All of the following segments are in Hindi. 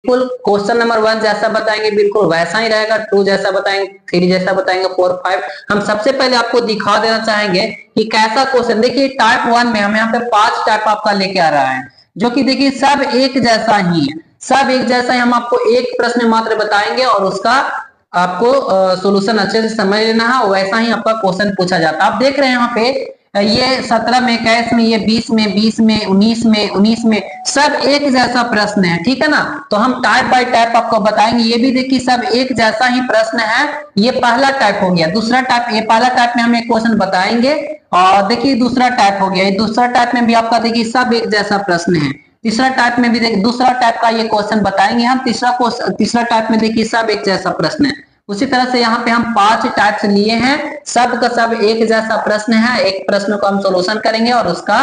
बिल्कुल क्वेश्चन नंबर 1 जैसा बताएंगे बिल्कुल वैसा ही रहेगा, 2 जैसा बताएंगे, 3 जैसा बताएंगे, 4 5। हम सबसे पहले आपको दिखा देना चाहेंगे कि कैसा क्वेश्चन। देखिए टाइप 1 में हम यहाँ पे 5 टाइप आपका लेके आ रहा है, जो कि देखिए सब एक जैसा ही है, सब एक जैसा ही। हम आपको एक प्रश्न मात्र बताएंगे और उसका आपको सॉल्यूशन अच्छे से समझ लेना है, वैसा ही आपका क्वेश्चन पूछा जाता है। आप देख रहे हैं यहाँ पे ये 17 में, 21 में, ये 20 में, 20 में, 19 में सब एक जैसा प्रश्न है, ठीक है ना। तो हम टाइप बाय टाइप आपको बताएंगे। ये भी देखिए सब एक जैसा ही प्रश्न है। ये पहला टाइप हो गया। दूसरा टाइप, ये पहला टाइप में हम एक क्वेश्चन बताएंगे और देखिए दूसरा टाइप हो गया। ये दूसरा टाइप में भी आपका देखिए सब एक जैसा प्रश्न है। तीसरा टाइप में भी देखिए दूसरा टाइप का ये क्वेश्चन बताएंगे हम। तीसरा टाइप में देखिए सब एक जैसा प्रश्न है। उसी तरह से यहाँ पे हम 5 टाइप्स लिए हैं, सब का सब एक जैसा प्रश्न है। एक प्रश्न को हम सॉल्यूशन करेंगे और उसका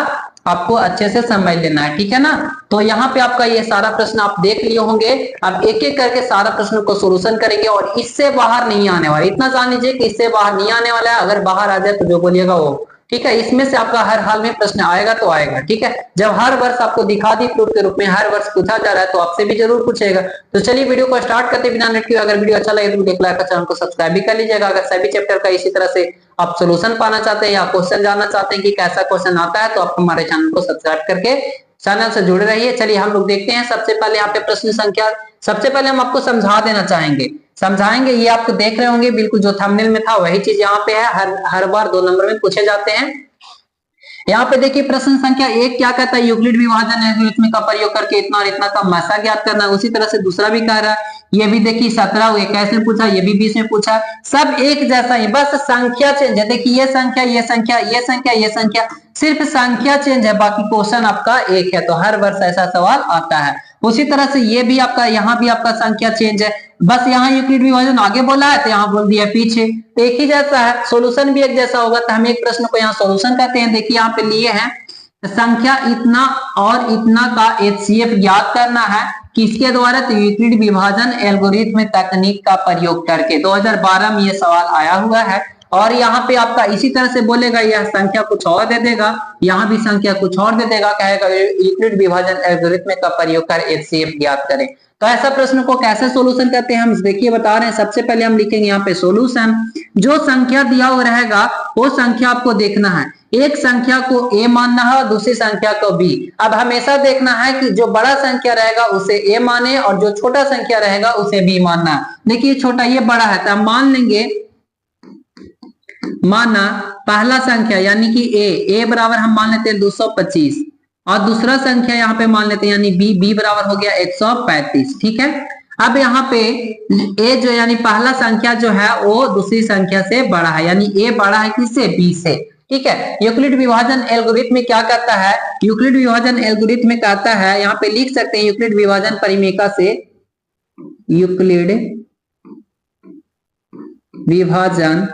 आपको अच्छे से समझ लेना है, ठीक है ना। तो यहाँ पे आपका ये सारा प्रश्न आप देख लिए होंगे। अब एक एक करके सारा प्रश्न को सॉल्यूशन करेंगे और इससे बाहर नहीं आने वाला। इतना जान लीजिए कि इससे बाहर नहीं आने वाला है। अगर बाहर आ जाए तो जो बोलिएगा वो, ठीक है। इसमें से आपका हर हाल में प्रश्न आएगा तो आएगा, ठीक है। जब हर वर्ष आपको दिखा दी प्रूफ के रूप में हर वर्ष पूछा जा रहा है तो आपसे भी जरूर पूछेगा। तो चलिए वीडियो को स्टार्ट करते बिना नेट के। अगर वीडियो अच्छा लगे तो वीडियो को लाइक और चैनल को सब्सक्राइब भी कर लीजिएगा। अगर सभी चैप्टर का इसी तरह से आप सोल्यूशन पाना चाहते हैं या क्वेश्चन जानना चाहते हैं कि कैसा क्वेश्चन आता है तो आप हमारे चैनल को सब्सक्राइब करके चैनल से जुड़े रहिए। चलिए हम लोग देखते हैं। सबसे पहले यहाँ पे प्रश्न संख्या, सबसे पहले हम आपको समझा देना चाहेंगे, समझाएंगे। ये आपको देख रहे होंगे बिल्कुल जो थंबनेल में था वही चीज यहाँ पे है। हर बार 2 नंबर में पूछे जाते हैं। यहाँ पे देखिए प्रश्न संख्या 1 क्या कहता है, यूक्लिड विभाजन एल्गोरिथम का प्रयोग करके इतना और इतना का मासा ज्ञात करना। उसी तरह से दूसरा भी कह रहा है। ये भी देखिए 17 21 में पूछा, ये भी 20 में पूछा। सब एक जैसा ही, बस संख्या चेंज है। देखिए ये संख्या, ये संख्या, ये संख्या, ये संख्या, सिर्फ संख्या चेंज है, बाकी क्वेश्चन आपका एक है। तो हर वर्ष ऐसा सवाल आता है। उसी तरह से ये भी आपका, यहाँ भी आपका संख्या चेंज है, बस यहाँ यूक्लिड विभाजन आगे बोला है तो यहाँ बोल दिया पीछे। तो एक ही जैसा है, सॉल्यूशन भी एक जैसा होगा। तो हम एक प्रश्न को यहाँ सॉल्यूशन कहते हैं। देखिए यहाँ पे लिए हैं संख्या इतना और इतना का HCF ज्ञात करना है, किसके द्वारा, तो यूक्लिड विभाजन एल्गोरिथम तकनीक का प्रयोग करके। 2012 में ये सवाल आया हुआ है। और यहाँ पे आपका इसी तरह से बोलेगा, यह संख्या कुछ और दे देगा, यहाँ भी संख्या कुछ और दे देगा, कहेगा यूक्लिड विभाजन एल्गोरिथम का प्रयोग कर HCF ज्ञात करें। तो ऐसा प्रश्न को कैसे सॉल्यूशन करते हैं हम देखिए बता रहे हैं। सबसे पहले हम लिखेंगे यहाँ पे सॉल्यूशन। जो संख्या दिया हुआ रहेगा वो संख्या आपको देखना है। एक संख्या को A मानना है और दूसरी संख्या को B। अब हमेशा देखना है कि जो बड़ा संख्या रहेगा उसे A माने और जो छोटा संख्या रहेगा उसे B मानना है। देखिए छोटा, ये बड़ा है तो हम मान लेंगे, माना पहला संख्या यानी कि A बराबर हम मान लेते हैं 225 और दूसरा संख्या यहाँ पे मान लेते हैं यानी B बराबर हो गया 135, ठीक है। अब यहाँ पे A जो यानी पहला संख्या जो है वो दूसरी संख्या से बड़ा है, यानी A बड़ा है किससे, B से, ठीक है। यूक्लिड विभाजन एल्गोरिथम में क्या करता है, यूक्लिड विभाजन एल्गोरिथम में कहता है, यहाँ पे लिख सकते हैं यूक्लिड विभाजन परिमेका से, यूक्लिड विभाजन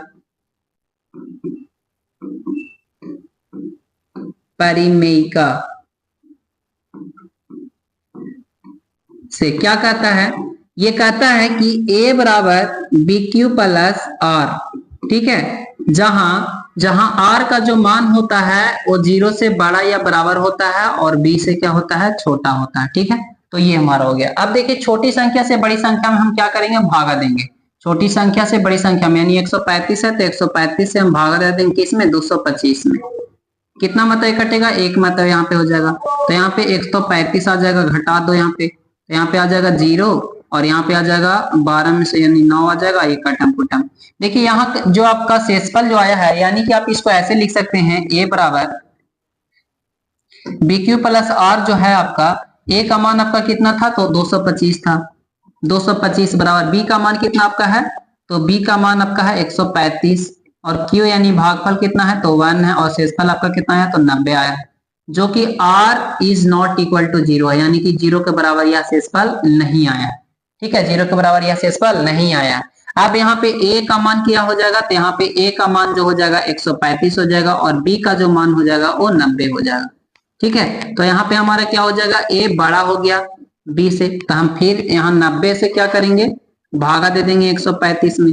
परिमेयिका से क्या कहता है, ये कहता है कि A बराबर BQ प्लस R, ठीक है। जहां R का जो मान होता है वो 0 से बड़ा या बराबर होता है और B से क्या होता है, छोटा होता है, ठीक है। तो ये हमारा हो गया। अब देखिए छोटी संख्या से बड़ी संख्या में हम क्या करेंगे, भागा देंगे। छोटी संख्या से बड़ी संख्या में यानी 135 है तो 135 से हम भागा दे देंगे किसमें, 225 में। कितना मतलब कटेगा, एक मतलब यहाँ पे हो जाएगा। तो यहाँ पे 135 आ जाएगा, घटा दो यहाँ पे, तो यहाँ पे आ जाएगा 0 और यहाँ पे आ जाएगा 12 में से यानी 9 आ जाएगा, ये कटम कुटम। देखिए यहाँ जो आपका शेषफल जो आया है, यानी कि आप इसको ऐसे लिख सकते हैं, A बराबर BQ प्लस R जो है आपका, A का मान आपका कितना था, तो 225 था। 225 बराबर B का मान कितना आपका है, तो B का मान आपका है 135 और Q यानी भागफल कितना है, तो 1 है और शेषफल आपका कितना है, तो 90 आया, जो कि R is not equal to 0 है, यानी कि 0 के बराबर यह शेषफल नहीं आया, ठीक है। 0 के बराबर यह शेषफल नहीं आया। अब यहाँ पे A का मान क्या हो जाएगा, तो यहाँ पे A का मान जो हो जाएगा 135 हो जाएगा और B का जो मान हो जाएगा वो 90 हो जाएगा, ठीक है। तो यहाँ पे हमारा क्या हो जाएगा, A बड़ा हो गया B से, तो हम फिर यहाँ 90 से क्या करेंगे, भागा दे देंगे 135 में।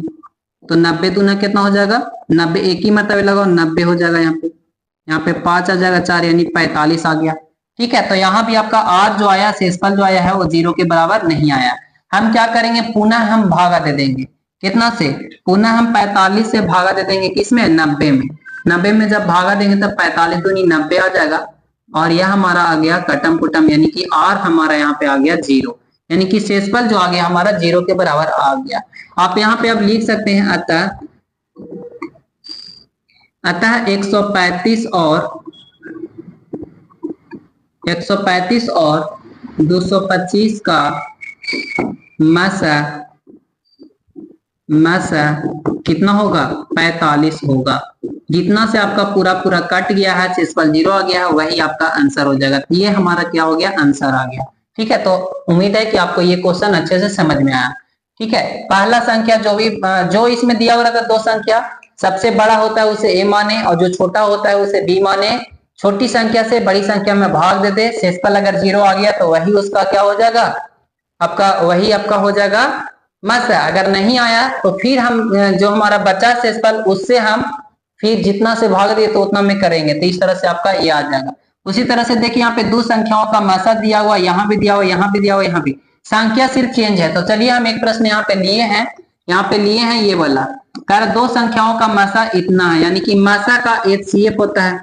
तो 90 दूना कितना हो जाएगा, 90 एक ही मतलब लगाओ 90 हो जाएगा। यहाँ पे 5 आ जाएगा 4 यानी 45 आ गया। ठीक है, तो यहाँ भी आपका r जो आया, शेषफल जो आया है वो 0 के बराबर नहीं आया। हम क्या करेंगे, पुनः हम भागा दे देंगे, कितना से, पुनः हम 45 से भागा दे देंगे, किसमें, 90 में। 90 में जब भागा देंगे तब 45 दूनी 90 आ जाएगा, और यह हमारा आ गया कटम कुटम, यानी कि r हमारा यहाँ पे आ गया 0, यानी कि शेषफल जो आ गया हमारा 0 के बराबर आ गया। आप यहाँ पे अब लिख सकते हैं अतः 135 और 225 का मासा कितना होगा, 45 होगा। जितना से आपका पूरा पूरा कट गया है, शेषफल 0 आ गया है, वही आपका आंसर हो जाएगा। ये हमारा क्या हो गया, आंसर आ गया। ठीक है, तो उम्मीद है कि आपको ये क्वेश्चन अच्छे से समझ में आया। ठीक है, पहला संख्या जो इसमें दिया हुआ था, दो संख्या, सबसे बड़ा होता है उसे a माने, और जो छोटा होता है उसे b माने। छोटी संख्या से बड़ी संख्या में भाग दे दे, शेषफल अगर 0 आ गया तो वही उसका क्या हो जाएगा, वही आपका हो जाएगा मासा। अगर नहीं आया तो फिर हम जो हमारा बचा शेषफल, उससे हम फिर जितना से भाग दिए तो उतना में करेंगे, तो इस तरह से आपका ये आ जाएगा। उसी तरह से देखिए यहाँ पे दो संख्याओं का मासा दिया हुआ, यहाँ भी दिया हुआ, यहाँ भी दिया हुआ, यहाँ भी, संख्या सिर्फ चेंज है। तो चलिए हम एक प्रश्न यहाँ पे लिए हैं, ये वाला कर, दो संख्याओं का मासा इतना है, यानी कि मासा का HCF होता है,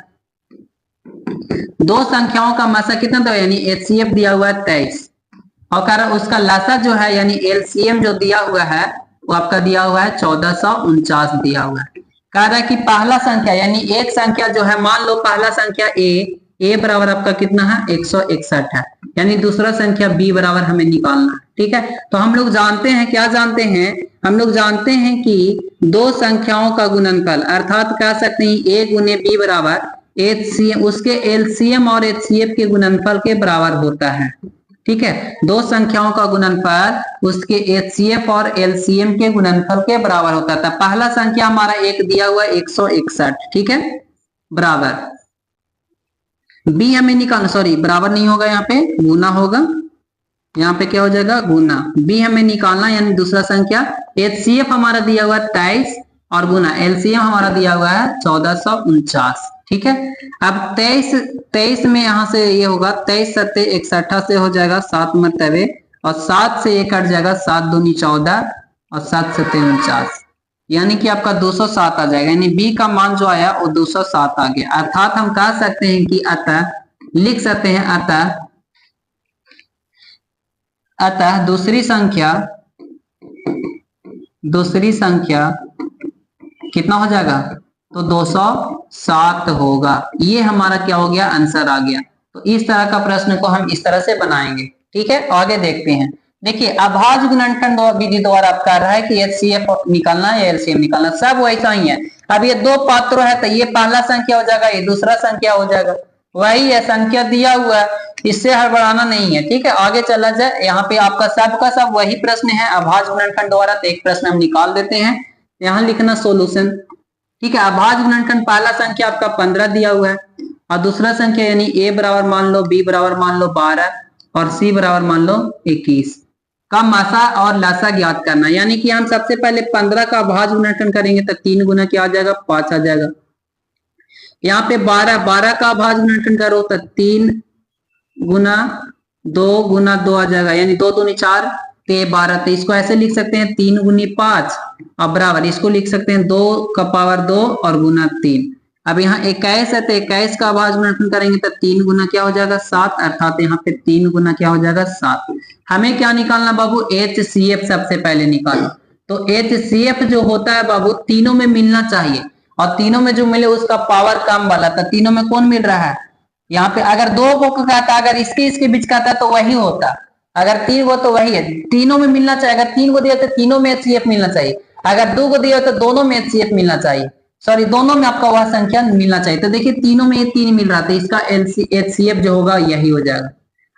दो संख्याओं का मासा कितना था, यानी HCF दिया हुआ है 23, और कारण उसका लासा जो है यानी LCM जो दिया हुआ है वो आपका दिया हुआ है 1449 दिया हुआ है। कह रहा है कि पहला संख्या यानी एक संख्या जो है, मान लो पहला संख्या a बराबर आपका कितना है 161 है, यानी दूसरा संख्या b बराबर हमें निकालना है। ठीक है, तो हम लोग जानते हैं, क्या जानते हैं, हम लोग जानते हैं कि दो संख्याओं का गुणनफल, अर्थात कह सकते हैं a गुने b बराबर HCM, उसके LCM और HCF के गुणनफल के बराबर होता है। ठीक है, दो संख्याओं का गुणनफल उसके HCF और LCM के गुणनफल के बराबर होता था। पहला संख्या हमारा एक दिया हुआ 161, ठीक है, बराबर b हमें निकालना, सॉरी बराबर नहीं होगा, यहाँ पे गुना होगा, यहाँ पे क्या हो जाएगा गुना, b हमें निकालना, यानी दूसरा संख्या HCF हमारा दिया हुआ है 23 और गुना LCM हमारा दिया हुआ है 1449। ठीक है, अब 23 में यहाँ से ये होगा 23 सत्ते 61 से हो जाएगा 7 मरतबे, और 7 से 1 कट जाएगा, 7 दूनी 14 और 7 सत्ते 49, यानी कि आपका 207 आ जाएगा, यानी b का मान जो आया वो 207 आ गया। अर्थात हम कह सकते हैं कि लिख सकते हैं अतः दूसरी संख्या कितना हो जाएगा, तो 207 होगा। ये हमारा क्या हो गया, आंसर आ गया। तो इस तरह का प्रश्न को हम इस तरह से बनाएंगे। ठीक है, आगे देखते हैं। देखिए अभाज्य गुणनखंड विधि द्वारा आप कर रहा है कि HCF निकालना है या LCM निकालना, सब वैसा ही है। अब ये दो पात्रों है, तो ये पहला संख्या हो जाएगा, ये दूसरा संख्या हो जाएगा, वही है, संख्या दिया हुआ है, इससे हड़बड़ाना नहीं है। ठीक है, आगे चला जाए। यहाँ पे आपका सब वही प्रश्न है अभाज्य गुणनखंड द्वारा, तो एक प्रश्न हम निकाल देते हैं, यहाँ लिखना सोल्यूशन। ठीक है, अभाज्य गुणनखंड पहला संख्या आपका 15 दिया हुआ है, और दूसरा संख्या यानी a बराबर मान लो, b बराबर मान लो 12 और c बराबर मान लो 21 का मासा और लासा ज्ञात करना। यानी कि हम सबसे पहले 15 का अभाज्य गुणनखंड करेंगे तो 3 गुना क्या आ जाएगा, 5 आ जाएगा। यहाँ पे 12 का अभाज्य गुणनखंड करो तो 3 गुना 2 आ जाएगा, यानी 2 दूनी 4 ते 12, तो इसको ऐसे लिख सकते हैं 3 गुनी 5 और बराबर, इसको लिख सकते हैं 2 का पावर 2 और गुना 3। अब यहाँ 21 है, तो 21 का अभाज्य गुणनखंड करेंगे तो 3 गुना क्या हो जाएगा 7, अर्थात यहाँ पे 3 गुना क्या हो जाएगा 7। हमें क्या निकालना बाबू, HCF सबसे पहले निकालो। तो HCF जो होता है बाबू तीनों में मिलना चाहिए, और तीनों में जो मिले उसका पावर कम वाला, तो तीनों में कौन मिल रहा है, यहाँ पे अगर 2 को कहता, अगर इसके बीच कहता तो वही होता, अगर 3 को तो वही है, तीनों में मिलना चाहिए। अगर 3 को दिया तो तीनों में HCF मिलना चाहिए, अगर 2 को दिया तो दोनों में HCF मिलना चाहिए, सॉरी दोनों में आपका वह संख्या मिलना चाहिए। तो देखिए तीनों में ये 3 मिल रहा था, इसका HCF जो होगा यही हो जाएगा।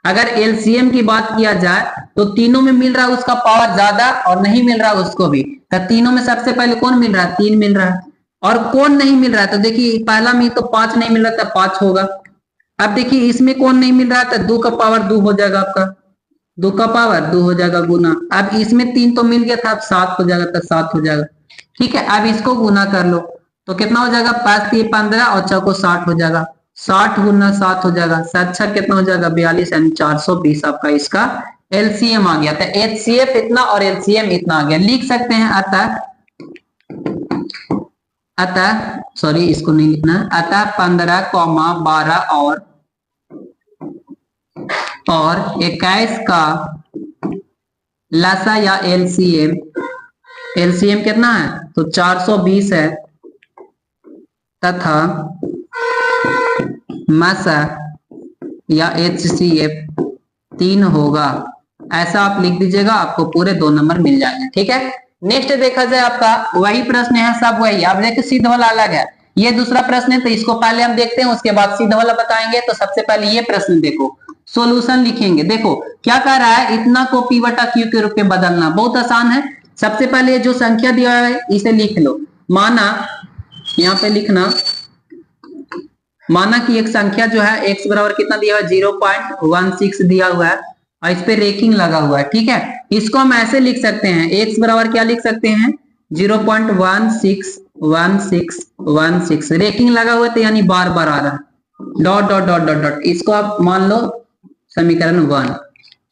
अगर LCM की बात किया जाए तो तीनों में मिल रहा है उसका पावर ज्यादा, और नहीं मिल रहा उसको भी, तो तीनों में सबसे पहले कौन मिल रहा है, 3 मिल रहा है, और कौन नहीं मिल रहा है, तो देखिए पहला में तो 5 नहीं मिल रहा था, 5 होगा। अब देखिए इसमें कौन नहीं मिल रहा था, 2 का पावर 2 हो जाएगा, आपका 2 का पावर 2 हो जाएगा गुना। अब इसमें 3 तो मिल गया था, अब 7 हो जाएगा, तो 7 हो जाएगा। ठीक है, अब इसको गुना कर लो तो कितना हो जाएगा, 5 3 15 और 6 को 60 हो जाएगा। 60 गुना 7 हो जाएगा, 7 कितना हो जाएगा 42, यानी 420 आपका इसका एलसीएम आ गया था। एचसीएफ इतना और एलसीएम इतना आ गया, लिख सकते हैं। अतः सॉरी इसको नहीं लिखना, अतः 15, 12 और 21 का लसा या एलसीएम, एलसीएम कितना है तो 420 है, तथा मसा या एचसीएफ 3 होगा। ऐसा आप लिख दीजिएगा, आपको पूरे 2 नंबर मिल जाएंगे। ठीक है, नेक्स्ट देखा जाए आपका वही प्रश्न है, सब वही। आप देखिए सिद्ध वाला अलग है, ये दूसरा प्रश्न है, तो इसको पहले हम देखते हैं, उसके बाद सिद्ध वाला बताएंगे। तो सबसे पहले ये प्रश्न देखो, सॉल्यूशन लिखेंगे। देखो क्या कह रहा है, इतना को पी बटा क्यू के रूप में बदलना। बहुत आसान है। सबसे पहले जो संख्या दिया है इसे लिख लो। माना यहाँ पे लिखना, माना कि एक संख्या जो है x बराबर कितना दिया हुआ है 0.16 दिया हुआ है और इस पे रेकिंग लगा हुआ है। ठीक है, इसको हम ऐसे लिख सकते हैं, x बराबर क्या लिख सकते हैं 0.161616, रेकिंग लगा हुआ है तो यानी बार बार आ रहा है, dot dot dot dot dot, इसको आप मान लो समीकरण 1।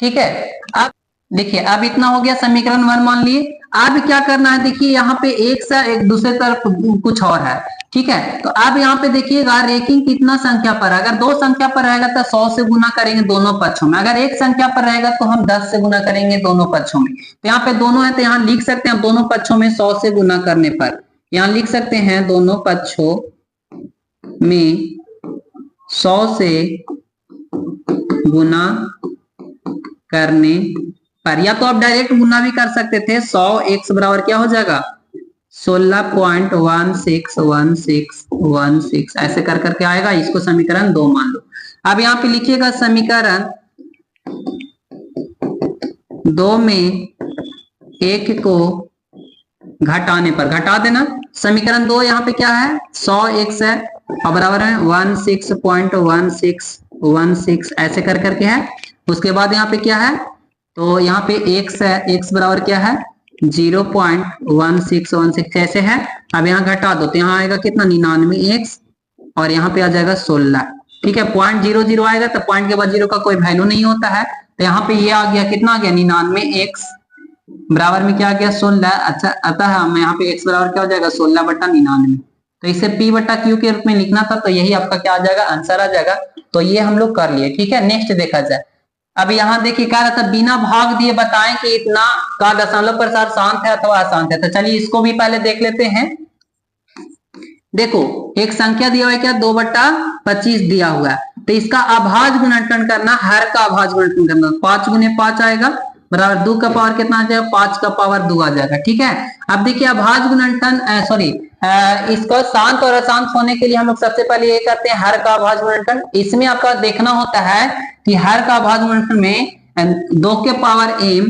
ठीक है, अब देखिए अब इतना हो गया, समीकरण 1 मान लिए। अब क्या करना है, देखिए यहाँ पे एक से एक दूसरे तरफ कुछ और है। ठीक है, तो अब यहाँ पे देखिएगा रेकिंग कितना संख्या पर है। अगर 2 संख्या पर रहेगा तो 100 से गुना करेंगे दोनों पक्षों में, अगर 1 संख्या पर रहेगा तो हम 10 से गुना करेंगे दोनों पक्षों में। तो यहाँ पे दोनों है तो यहाँ लिख सकते हैं दोनों पक्षों में 100 से गुना करने पर, यहाँ लिख सकते हैं दोनों पक्षों में 100 से गुना करने पर, या तो आप डायरेक्ट गुना भी कर सकते थे। 100 x बराबर क्या हो जाएगा 16.161616, ऐसे कर करके आएगा, इसको समीकरण 2 मान लो। अब यहाँ पे लिखिएगा समीकरण 2 में 1 को घटाने पर, घटा देना। समीकरण 2 यहाँ पे क्या है 100x है और बराबर है 16.1616, ऐसे कर करके है। उसके बाद यहाँ पे क्या है, तो यहाँ पे x है, x बराबर क्या है 0.1616 ऐसे है। अब यहाँ घटा दो तो यहाँ आएगा कितना 99x और यहाँ पे आ जाएगा 16। ठीक है, 0.00 आएगा तो पॉइंट के बाद 0 का कोई वैल्यू नहीं होता है, तो यहाँ पे ये आ गया कितना आ गया 99x बराबर में क्या आ गया 16। अच्छा, अतः हम यहाँ पे x बराबर क्या हो जाएगा 16/99, तो इसे p बटा q के रूप में लिखना था, तो यही आपका क्या आ जाएगा आंसर आ जाएगा। तो ये हम लोग कर लिए। ठीक है, नेक्स्ट देखा जाए। अब यहाँ देखिए क्या रहता है, बिना भाग दिए बताएं कि इतना का दशमलव प्रसार शांत है अथवा अशांत है। तो चलिए इसको भी पहले देख लेते हैं। देखो एक संख्या दिया हुआ है क्या 2/25 दिया हुआ है, तो इसका अभाज्य गुणनखंड करना, हर का अभाज्य गुणनखंड करना, 5 गुने 5 आएगा बराबर 2 का पावर कितना आ जाएगा 5 का पावर 2 आ जाएगा। ठीक है, अब देखिए अभाज्य गुणनखंड सॉरी इसको शांत और अशांत होने के लिए हम लोग सबसे पहले ये करते हैं हर का अभाज्य गुणनखंड। इसमें आपका देखना होता है कि हर का अभाज्य गुणनखंड में 2 के पावर m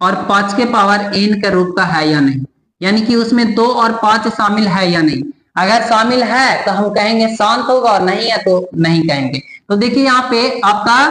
और 5 के पावर n के रूप का है या नहीं, यानी कि उसमें 2 और 5 शामिल है या नहीं। अगर शामिल है तो हम कहेंगे शांत होगा और नहीं है तो नहीं कहेंगे। तो देखिए यहाँ पे आपका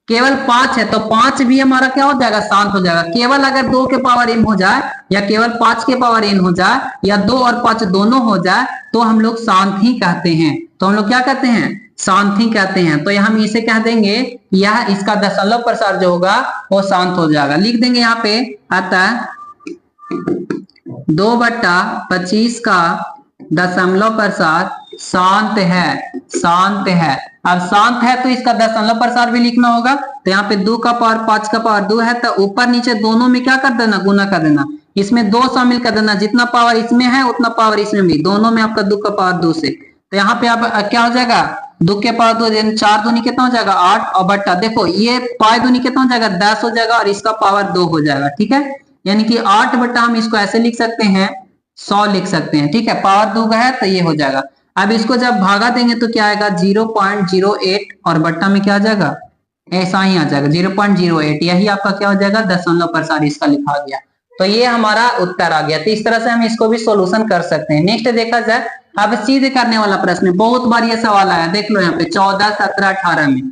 केवल 5 है तो 5 भी हमारा क्या हो जाएगा शांत हो जाएगा। केवल अगर 2 के पावर m हो जाए या केवल 5 के पावर n हो जाए या 2 और 5 दोनों हो जाए तो हम लोग शांत ही कहते हैं। तो हम लोग क्या कहते हैं शांत ही कहते हैं। तो हम इसे कह देंगे यह इसका दशमलव प्रसार जो होगा वो शांत हो जाएगा। लिख देंगे यहाँ पे अतः 2/25 का दशमलव प्रसार शांत है, शांत है। अब शांत है तो इसका दशमलव प्रसार भी लिखना होगा। तो यहाँ पे 2 का पावर 5 का पावर 2 है तो ऊपर नीचे दोनों में क्या कर देना गुना कर देना, इसमें 2 शामिल कर देना, जितना पावर इसमें है उतना पावर इसमें भी, दोनों में आपका 2 का पावर 2 से। तो यहाँ पे आप क्या हो जाएगा 2 के पावर 2 4 दूनी कितना हो जाएगा 8 और बट्टा देखो ये 5 दूनी कितना हो जाएगा 10 हो जाएगा और इसका पावर 2 हो जाएगा। ठीक है, यानी कि 8 बट्टा हम इसको ऐसे लिख सकते हैं 100 लिख सकते हैं। ठीक है, पावर 2 है तो ये हो जाएगा। अब इसको जब भागा देंगे तो क्या आएगा 0.08 और बट्टा में क्या आ जाएगा ऐसा ही आ जाएगा 0.08, यही आपका क्या हो जाएगा दशमलव प्रसार इसका लिखा गया। तो ये हमारा उत्तर आ गया। तो इस तरह से हम इसको भी सॉल्यूशन कर सकते हैं। नेक्स्ट देखा जाए, अब सीधे करने वाला प्रश्न, बहुत बार ये सवाल आया, देख लो यहाँ पे 14 17 18 में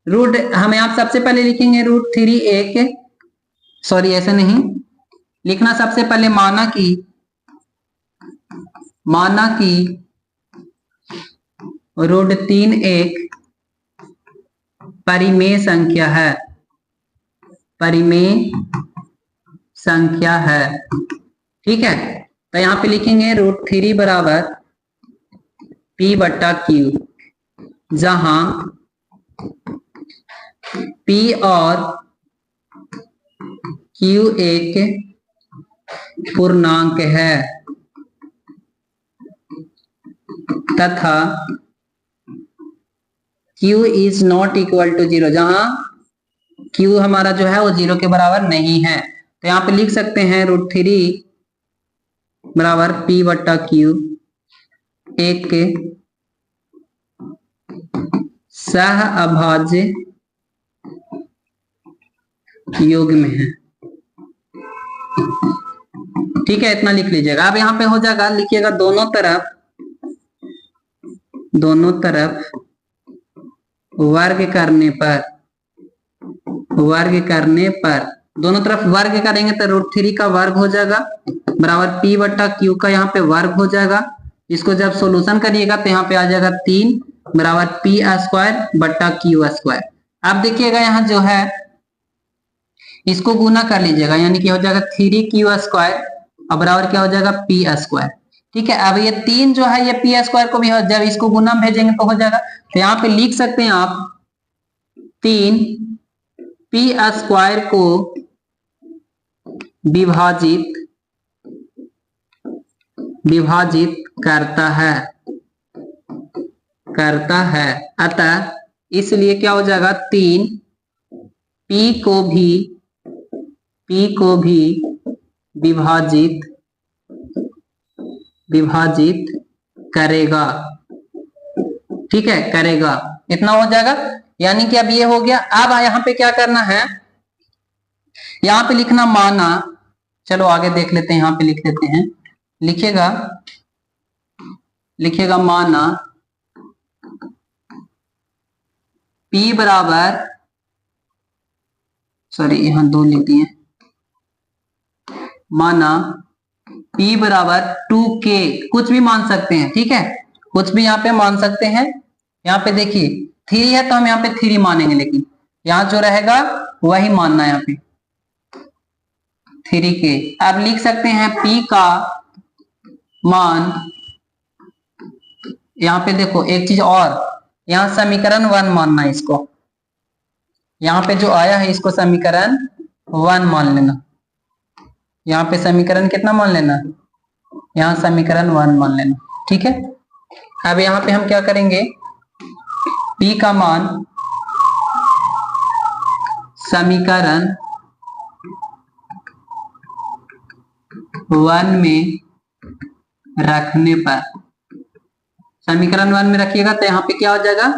रूट हम यहाँ सबसे पहले लिखेंगे √3 सॉरी ऐसे नहीं लिखना, सबसे पहले माना कि रूट 3 एक परिमेय संख्या है, परिमेय संख्या है। ठीक है, तो यहां पे लिखेंगे रूट 3 बराबर P बट्टा Q, जहां P और Q एक पूर्णांक है तथा Q is not equal to 0, जहां Q हमारा जो है वो 0 के बराबर नहीं है। तो यहां पे लिख सकते हैं रूट 3 बराबर P बट्टा Q एक के सह अभाज्य योग में है। ठीक है, इतना लिख लीजिएगा। अब यहाँ पे हो जाएगा, लिखिएगा दोनों तरफ वर्ग करने पर, दोनों तरफ वर्ग करेंगे तो रूट 3 का वर्ग हो जाएगा बराबर P बट्टा Q का यहाँ पे वर्ग हो जाएगा। इसको जब सॉल्यूशन करिएगा तो यहाँ पे आ जाएगा 3 बराबर P स्क्वायर बट्टा Q स्क्वायर। अब देखिएगा यहाँ जो है इसको गुना कर लीजिएगा, यानी कि हो जाएगा 3Q स्क्वायर और बराबर क्या हो जाएगा P स्क्वायर। ठीक है, अब ये 3 जो है ये P स्क्वायर को भी जब इसको गुना में भेजेंगे तो हो जाएगा। तो यहाँ पे लिख सकते हैं आप 3 P स्क्वायर को विभाजित करता है अतः इसलिए क्या हो जाएगा 3 P को भी विभाजित करेगा। ठीक है, करेगा, इतना हो जाएगा। यानी कि अब ये हो गया। अब यहाँ पे क्या करना है, यहाँ पे लिखना माना, चलो आगे देख लेते हैं, यहाँ पे लिख लेते हैं, लिखेगा माना P बराबर, सॉरी यहाँ 2 लिख दिए, माना P बराबर 2K, कुछ भी मान सकते हैं। ठीक है, कुछ भी यहाँ पे मान सकते हैं। यहाँ पे देखिए 3 है तो हम यहाँ पे 3 मानेंगे, लेकिन यहाँ जो रहेगा वही मानना है, यहाँ पे 3K। अब लिख सकते हैं P का मान, यहाँ पे देखो एक चीज और, यहाँ समीकरण 1 मानना है इसको, यहाँ पे जो आया है इसको समीकरण 1 मान लेना। यहाँ पे समीकरण कितना मान लेना, यहाँ समीकरण 1 मान लेना। ठीक है, अब यहाँ पे हम क्या करेंगे, P का मान समीकरण 1 में रखने पर, समीकरण 1 में रखिएगा तो यहाँ पे क्या हो जाएगा,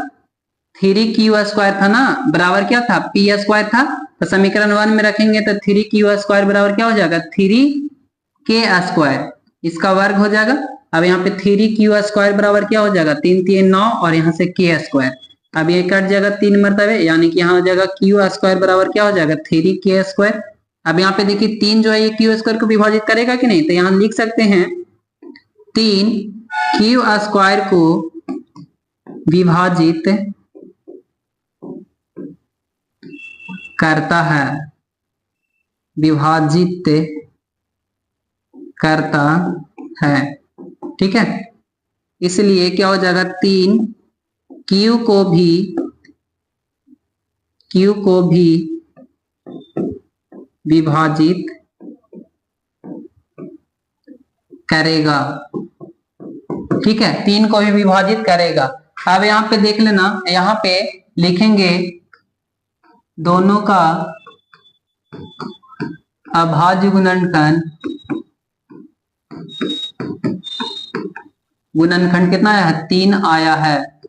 3Q स्क्वायर था ना, बराबर क्या था P स्क्वायर था, तो समीकरण 1 में रखेंगे तो 3Q स्क्वायर बराबर क्या हो जाएगा 3K स्क्वायर, इसका वर्ग हो जाएगा। अब यहाँ पे 3Q स्क्वायर बराबर क्या हो जाएगा 3 3 9 और यहाँ से K स्क्वायर, अब ये कट जाएगा 3 मरतबे, यानी कि यहाँ हो जाएगा Q स्क्वायर बराबर क्या हो जाएगा 3K स्क्वायर। अब यहाँ पे देखिए 3 जो है ये Q स्क्वायर को विभाजित करेगा कि नहीं, तो यहाँ लिख सकते हैं 3Q स्क्वायर को विभाजित करता है, ठीक है। इसलिए क्या हो जाएगा 3 Q को भी विभाजित करेगा, ठीक है, 3 को भी विभाजित करेगा। अब यहाँ पे देख लेना, यहाँ पे लिखेंगे दोनों का अभाज्य गुणनखंड कितना है 3 आया है,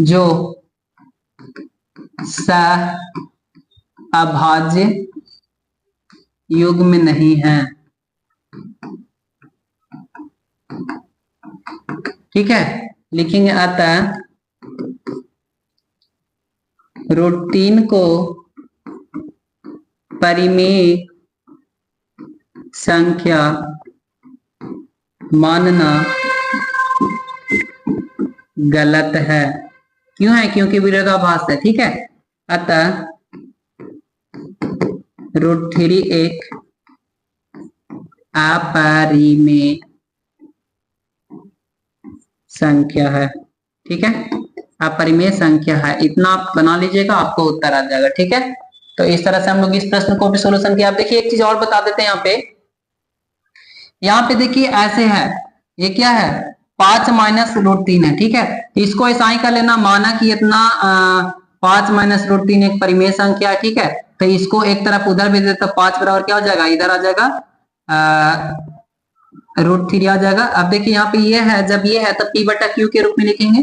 जो सह अभाज्य योग में नहीं है, ठीक है। लिखेंगे अतः √3 को परिमेय संख्या मानना गलत है। क्यों है? क्योंकि विरोधाभास है। ठीक है, अतः √3 एक अपरिमेय संख्या है। ठीक है, अपरिमेय संख्या है, इतना आप बना लीजिएगा, आपको उत्तर आ जाएगा। ठीक है, तो इस तरह से हम लोग इस प्रश्न को भी सोल्यूशन किया। आप देखिए एक चीज और बता देते हैं यहाँ पे देखिए ऐसे है, ये क्या है, 5 माइनस √3 है। ठीक है, इसको ऐसा ही कर लेना, माना कि इतना 5 माइनस √3 एक परिमेय संख्या है। ठीक है, तो इसको एक तरफ उधर भेज देता, 5 बराबर क्या हो जाएगा, इधर आ जाएगा √3 आ जाएगा। अब देखिए यहाँ पे ये है, जब ये है तब p बटा क्यू के रूप में लिखेंगे,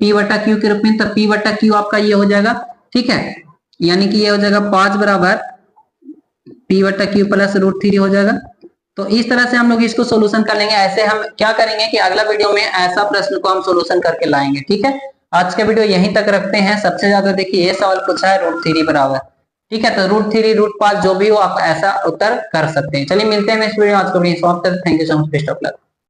p बटा क्यू के रूप में, तब p बटा क्यू आपका ये हो जाएगा। ठीक है, यानी कि ये हो जाएगा 5 बराबर p बटा क्यू प्लस √3 हो जाएगा। तो इस तरह से हम लोग इसको सोल्यूशन कर लेंगे। ऐसे हम क्या करेंगे कि अगला वीडियो में ऐसा प्रश्न को हम सोल्यूशन करके लाएंगे। ठीक है, आज का वीडियो यहीं तक रखते हैं। सबसे ज्यादा देखिए ये सवाल पूछा है √3 बराबर। ठीक है, तो √3 √5 जो भी हो आप ऐसा उत्तर कर सकते हैं। चलिए मिलते हैं नेक्स्ट वीडियो, आज को समाप्त करते हैं। Thank you so much, best of luck.